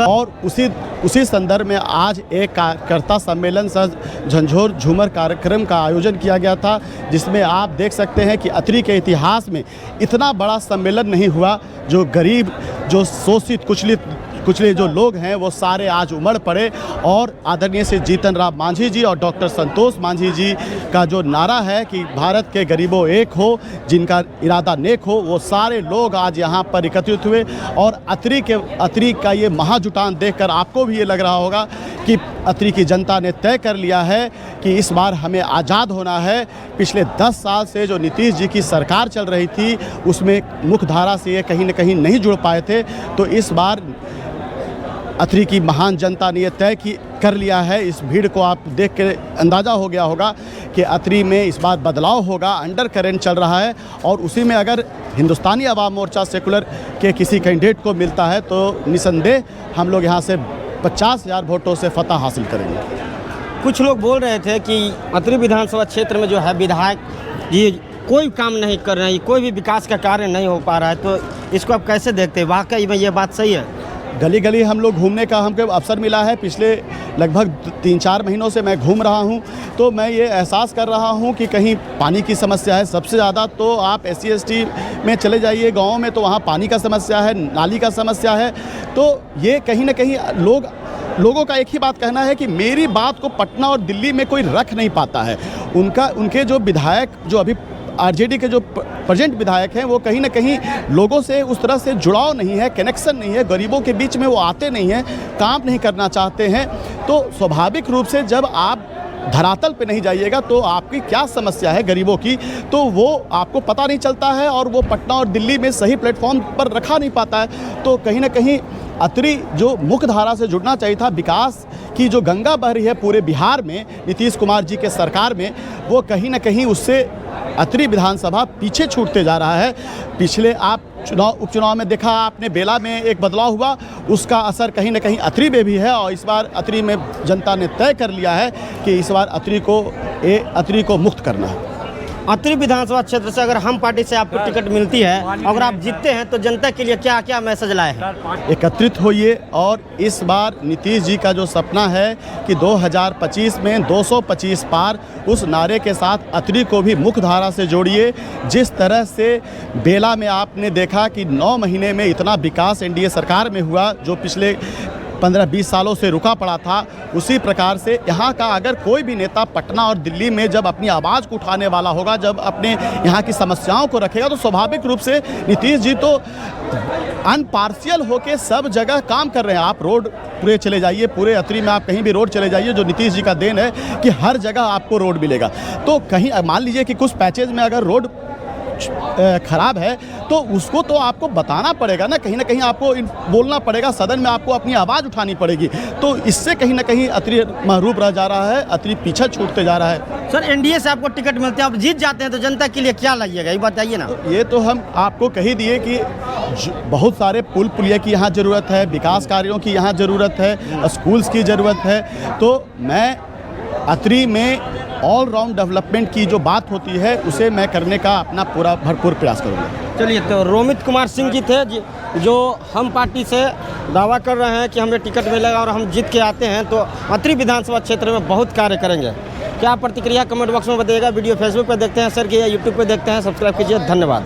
और उसी संदर्भ में आज एक कार्यकर्ता सम्मेलन सह झंझोर झूमर कार्यक्रम का आयोजन किया गया था, जिसमें आप देख सकते हैं कि अतरी के इतिहास में इतना बड़ा सम्मेलन नहीं हुआ। जो गरीब, जो शोषित कुचले जो लोग हैं वो सारे आज उमड़ पड़े और आदरणीय श्री जीतन राम मांझी जी और डॉक्टर संतोष मांझी जी का जो नारा है कि भारत के गरीबों एक हो, जिनका इरादा नेक हो, वो सारे लोग आज यहाँ पर एकत्रित हुए। और अतरी का ये महाजुटान देखकर आपको भी ये लग रहा होगा कि अतरी की जनता ने तय कर लिया है कि इस बार हमें आज़ाद होना है। पिछले 10 साल से जो नीतीश जी की सरकार चल रही थी उसमें मुख्य धारा से ये कहीं न कहीं नहीं जुड़ पाए थे, तो इस बार अतरी की महान जनता ने यह तय कर लिया है। इस भीड़ को आप देख के अंदाज़ा हो गया होगा कि अतरी में इस बार बदलाव होगा, अंडर करेंट चल रहा है। और उसी में अगर हिंदुस्तानी अवाम मोर्चा सेकुलर के किसी कैंडिडेट को मिलता है तो निसंदेह हम लोग यहाँ से 50,000 वोटों से फतह हासिल करेंगे। कुछ लोग बोल रहे थे कि अतरी विधानसभा क्षेत्र में जो है विधायक ये कोई काम नहीं कर रहे हैं, कोई भी विकास का कार्य नहीं हो पा रहा है, तो इसको आप कैसे देखते हैं? वाकई में ये बात सही है? गली गली हम लोग घूमने का हमको अवसर मिला है। पिछले लगभग 3-4 महीनों से मैं घूम रहा हूं, तो मैं ये एहसास कर रहा हूं कि कहीं पानी की समस्या है। सबसे ज़्यादा तो आप SC/ST में चले जाइए गाँव में, तो वहाँ पानी का समस्या है, नाली का समस्या है। तो ये कहीं ना कहीं लोगों का एक ही बात कहना है कि मेरी बात को पटना और दिल्ली में कोई रख नहीं पाता है। उनके जो विधायक, जो अभी RJD के जो प्रेजेंट विधायक हैं, वो कहीं ना कहीं लोगों से उस तरह से जुड़ाव नहीं है, कनेक्शन नहीं है, गरीबों के बीच में वो आते नहीं हैं, काम नहीं करना चाहते हैं। तो स्वाभाविक रूप से जब आप धरातल पे नहीं जाइएगा तो आपकी क्या समस्या है गरीबों की, तो वो आपको पता नहीं चलता है और वो पटना और दिल्ली में सही प्लेटफॉर्म पर रखा नहीं पाता है। तो कहीं ना कहीं अतरी जो मुख्य धारा से जुड़ना चाहिए था, विकास की जो गंगा बह रही है पूरे बिहार में नीतीश कुमार जी के सरकार में, वो कहीं ना कहीं उससे अतरी विधानसभा पीछे छूटते जा रहा है। पिछले आप उपचुनाव में देखा आपने, बेला में एक बदलाव हुआ, उसका असर कहीं ना कहीं अतरी में भी है। और इस बार अतरी में जनता ने तय कर लिया है कि इस बार अतरी को मुक्त करना है। अतरी विधानसभा क्षेत्र से अगर हम पार्टी से आपको टिकट मिलती है, अगर आप जीतते हैं, तो जनता के लिए क्या क्या मैसेज लाए हैं? एकत्रित होइए और इस बार नीतीश जी का जो सपना है कि 2025 में 225 पार, उस नारे के साथ अतरी को भी मुख्य धारा से जोड़िए। जिस तरह से बेला में आपने देखा कि 9 महीने में इतना विकास NDA सरकार में हुआ जो पिछले 15-20 सालों से रुका पड़ा था, उसी प्रकार से यहाँ का अगर कोई भी नेता पटना और दिल्ली में जब अपनी आवाज़ को उठाने वाला होगा, जब अपने यहाँ की समस्याओं को रखेगा, तो स्वाभाविक रूप से नीतीश जी तो अनपार्शियल होके सब जगह काम कर रहे हैं। आप रोड पूरे चले जाइए, पूरे अतरी में आप कहीं भी रोड चले जाइए, जो नीतीश जी का देन है कि हर जगह आपको रोड मिलेगा। तो कहीं मान लीजिए कि कुछ पैचेज में अगर रोड खराब है तो उसको तो आपको बताना पड़ेगा ना कहीं आपको बोलना पड़ेगा, सदन में आपको अपनी आवाज़ उठानी पड़ेगी। तो इससे कहीं ना कहीं अतरी महरूब रह जा रहा है, अतरी पीछे छूटते जा रहा है। सर, NDA से आपको टिकट मिलते हैं, आप जीत जाते हैं, तो जनता के लिए क्या लाइएगा, ये बताइए ना। ये तो हम आपको कही दिए कि बहुत सारे पुल पुलिया की यहाँ ज़रूरत है, विकास कार्यों की यहाँ ज़रूरत है, स्कूल्स की ज़रूरत है। तो मैं अतरी में ऑलराउंड डेवलपमेंट की जो बात होती है उसे मैं करने का अपना पूरा भरपूर प्रयास करूँगा। चलिए, तो रोमित कुमार सिंह जी थे जो हम पार्टी से दावा कर रहे हैं कि हमें टिकट मिलेगा और हम जीत के आते हैं तो अतरी विधानसभा क्षेत्र में बहुत कार्य करेंगे। क्या प्रतिक्रिया कमेंट बॉक्स में बताइएगा। वीडियो फेसबुक पर देखते हैं, शेयर कीजिए, यूट्यूब पर देखते हैं, सब्सक्राइब कीजिए। धन्यवाद।